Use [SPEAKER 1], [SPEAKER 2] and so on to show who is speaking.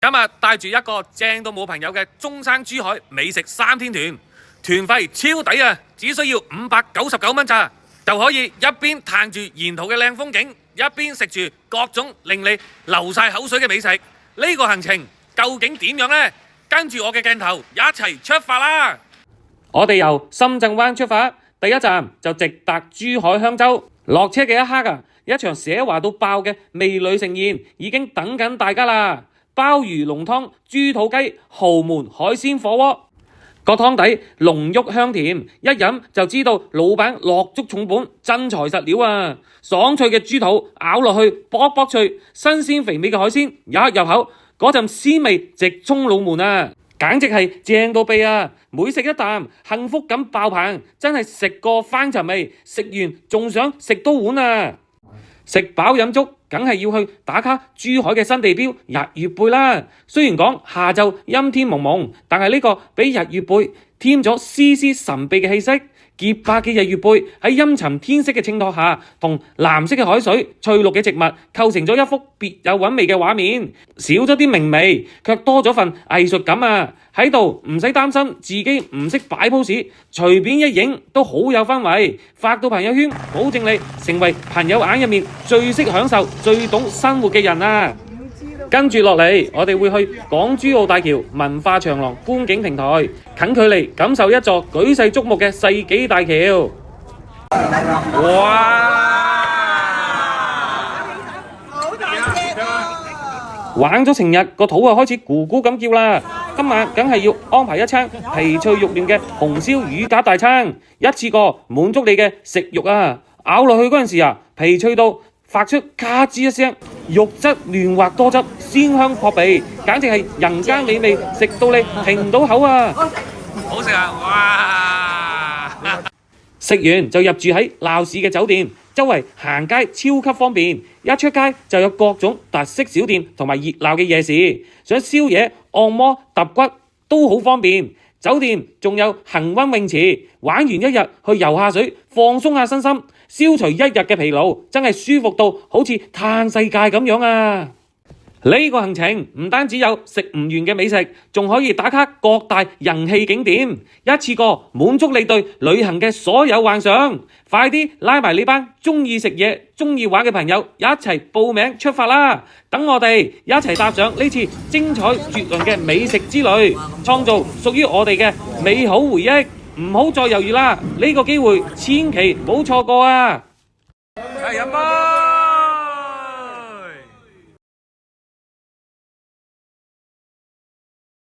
[SPEAKER 1] 今日帶住一個正到冇朋友嘅中山珠海美食3天團，團費超抵啊！只需要599蚊咋，就可以一邊嘆住沿途嘅靚風景，一邊食住各種令你流晒口水嘅美食。呢個行程究竟點樣呢？跟住我嘅鏡頭一齊出發啦！我哋由深圳灣出發，第一站就直達珠海香洲。落車嘅一刻啊，一場奢華到爆嘅美女盛宴已經等緊大家啦！鮑魚濃湯、豬肚雞、豪門海鮮火鍋，個湯底濃郁香甜，一飲就知道老闆落足重本，真材實料啊！爽脆嘅豬肚咬落去卜卜脆，新鮮肥美嘅海鮮一入口，嗰陣鮮味直衝腦門啊！簡直係正到痹啊！每食一啖，幸福感爆棚，真係食過翻尋味，食完仲想食多碗啊！食飽飲足，梗係要去打卡珠海嘅新地標日月貝啦。雖然講下晝陰天濛濛，但係呢個俾日月貝添咗絲絲神秘嘅氣息。潔白嘅日月貝喺陰沉天色嘅襯托下，同藍色嘅海水、翠綠嘅植物構成咗一幅別有韻味嘅畫面。少咗啲明媚，卻多咗份藝術感啊！喺度唔使擔心自己唔識擺 pose， 隨便一影都好有氛圍。發到朋友圈，保證你成為朋友眼入面最識享受、最懂生活嘅人啊！跟住落嚟，我哋會去港珠澳大橋文化長廊觀景平台，近距離感受一座舉世矚目嘅世紀大橋。哇！好大隻啊！玩咗成日，個肚啊開始咕咕咁叫啦。今晚梗係要安排一餐皮脆肉嫩嘅紅燒乳鴿大餐，一次過滿足你嘅食慾啊！咬落去嗰陣時啊，皮脆到發出咔吱一聲，肉質嫩滑多汁，鮮香撲鼻，簡直係人間美味，食到你停唔到口啊！好食啊！哇！食完就入住喺鬧市嘅酒店，周圍行街超級方便，一出街就有各種特色小店同埋熱鬧嘅夜市，想宵夜、按摩、揼骨都好方便。酒店仲有恆溫泳池，玩完一日去游下水，放鬆下身心，消除一日嘅疲勞，真係舒服到好似嘆世界咁樣啊！呢個行程唔單止有食唔完嘅美食，仲可以打卡各大人氣景點，一次過滿足你對旅行嘅所有幻想。快啲拉埋你班鍾意食嘢、鍾意玩嘅朋友一齊報名出發啦！等我哋一齊踏上呢次精彩絕倫嘅美食之旅，創造屬於我哋嘅美好回憶。唔好再猶豫啦！呢個機會千祈唔好錯過啊！係飲啦！